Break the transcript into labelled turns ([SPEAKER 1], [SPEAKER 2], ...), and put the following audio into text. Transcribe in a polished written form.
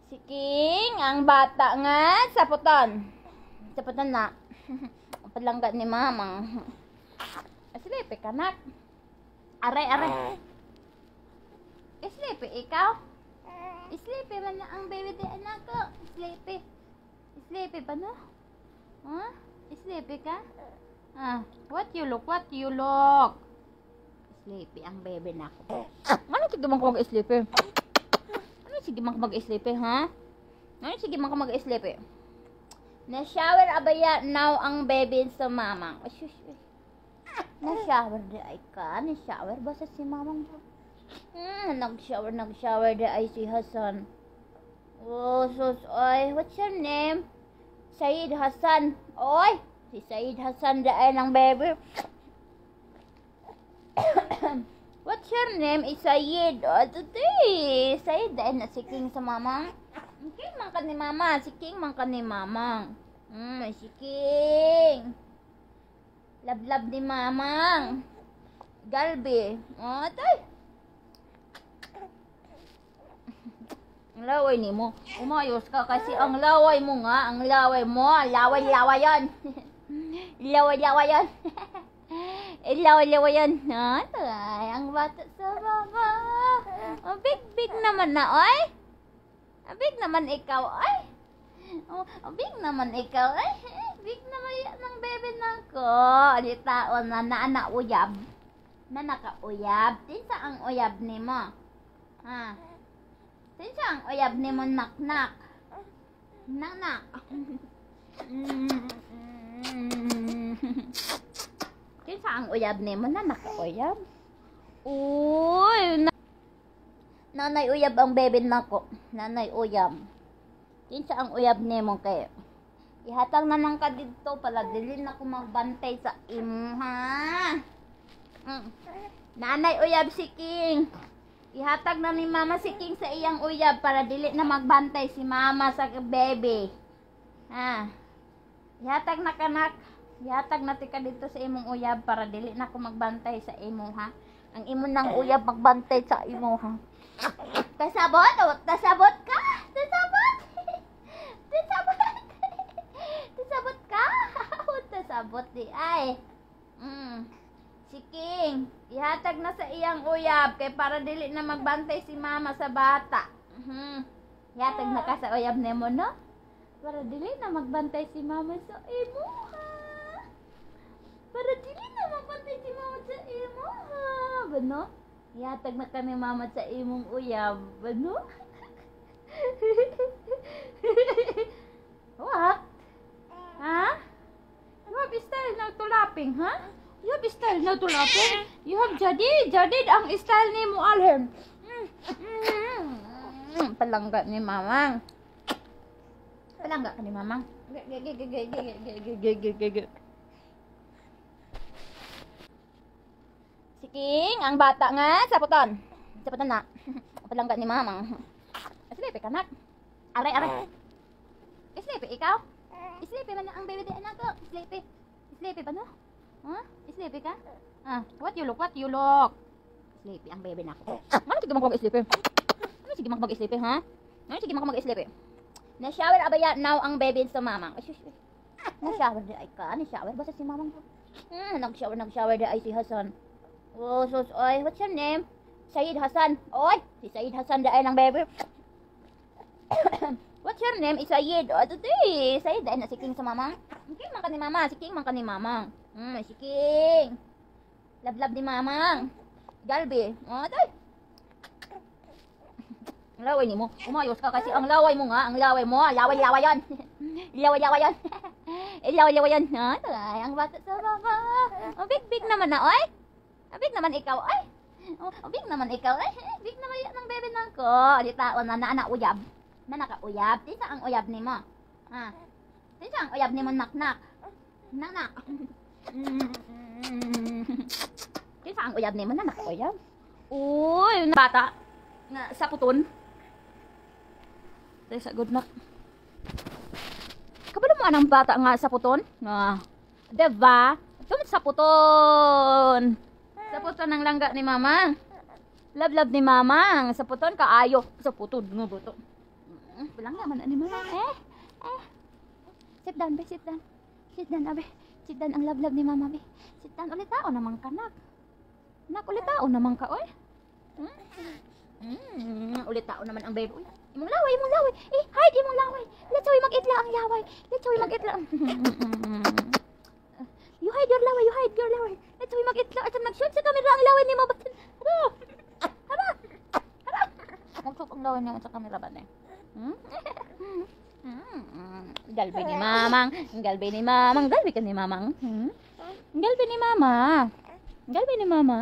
[SPEAKER 1] Si King, ang bata nga, saputon. Saputon na. Palangga ni mamang. Sleepy ka, nak. Aray. Sleepy, ikaw? Sleepy man na ang baby di anak ko. Sleepy. Sleepy ba no? Huh? Sleepy ka? What you look? Sleepy ang baby na ko. Ano sige man ko mag-sleepy? Sige man ka mag-sleepy, ha? Sige man ka mag-sleepy. Na-shower abaya now ang baby sa mamang. Na-shower di ay ka? Na-shower ba sa si mamang? Nag-shower di ay si Hasan. Oh, sus, oy. What's your name? Said Hasan. Oy, si Said Hasan di ay ng baby. What's your name? Is Sayid. Today. Sayid dahil na si King sa mamang. King man ka ni mama. Si King man ka ni mamang. Si King. Love ni mamang. Galbi. Tay. Ang laway ni mo. Umayos ka kasi ang laway mo nga. Ang laway mo. Laway yan. Laway yan. Ilaw-ilaw yan. Ay, ang bata sa baba. Big naman na, oy. Big naman ikaw, oy. Big naman ikaw, oy. Big naman yan ng bebe na ko. Di taon na uyab. Na naka-uyab. Tinsa ang uyab ni mo. Tinsa ang uyab ni mo, nak-nak. Nak-nak. Kinsa ang uyab ni mo na naka-uyab? Uy! Nanay uyab ang bebe nako. Nanay uyab. Kinsa ang uyab ni mo kay? Ihatag naman ka dito pala dili na ko magbantay sa imo ha. Nanay uyab si King. Ihatag na ni mama si King sa iyang uyab para dili na magbantay si mama sa bebe. Ihatag na kanak. Ihatag natin ka dito sa imong uyab para dili na ko magbantay sa imo ha. Ang imo nang uyab magbantay sa imo ha. Tasabot ka? Tasabot ka? Tasabot di ay. Si King, ihatag na sa iyang uyab kay para dili na magbantay si mama sa bata. Ihatag na ka sa uyab nimo no? Para dili na magbantay si mama sa imo ha. Para dili na magbantay si mama sa imo ha. Bano? Ihatag na kami mama sa imong uyab. Bano? What? Ha? You have style na tulaping, ha? You have style na tulaping? You have jadid ang style ni mo alhem. Palangga ni mamang. Palangga ka ni mamang. Si King, ang bata nga, saputon. Saputon na. Palangga ni mamang. Sleepy ka, nak. Aray. Sleepy, ikaw? Sleepy man na ang baby di anak ko. Sleepy. Sleepy ba no? Sleepy ka? What you look? Sleepy ang baby na ko. Ano sige man ko mag-sleepy? Sige man ko mag-sleepy, ha? Sige man ko mag-sleepy. Na-shower abaya now ang baby sa mamang. Na-shower di ay ka? Na-shower ba sa si mamang ko? Nag-shower di ay si Hasan. Oh, sus, oy. What's your name? Said Hasan. Oy, si Said Hasan di ay ng baby. What's your name? Is Sayid. Today. Sayid dahil na si King sa mamang. King man ka ni mama. Si King man ka ni mamang. Si King. Love ni mamang. Galbi. Tay. Ang laway ni mo. Umayos ka kasi ang laway mo nga. Ang laway mo. Laway yan. Laway yan. Laway yan. Tay. Ang bata sa baba. Big naman na, oy. Big naman ikaw, oy. Big naman ikaw, oy. Big naman yan ng bebe na ko. Di taon na uyab. Na naka-uyab. Tinsa ang uyab ni mo? Tinsa ang uyab ni mo, nak-nak? Nak-nak. Tinsa ang uyab ni mo, na naka-uyab? Uy, bata. Sa puton. Sa good nak. Kabalo mo anang bata nga sa puton? Diba? Tumit sa puton. Sa puton ang langga ni mama. Love ni mama. Sa puton kaayo. Sa puton nga buto. Bilang naman ani mama. Sit down, be, sit down. Sit down, abe. Sit down ang love ni mama, be. Sit down ulit tao naman ka, nak. Nak, ulit tao naman ka, oy. Ulit tao naman ang baby. Uy, imong laway, imong laway. Hide imong laway. Let's say mag-itla ang laway. Let's say mag-itla. You hide your laway, you hide your laway. Let's say mag-itla. At nag-shoot sa camera ang laway ni mama. Hara. Mag-shoot ang laway niya sa camera ba, ne? Galbi ni mamang. Galbi ni mamang. Galbi ka ni mamang. Galbi ni mama. Galbi ni mama.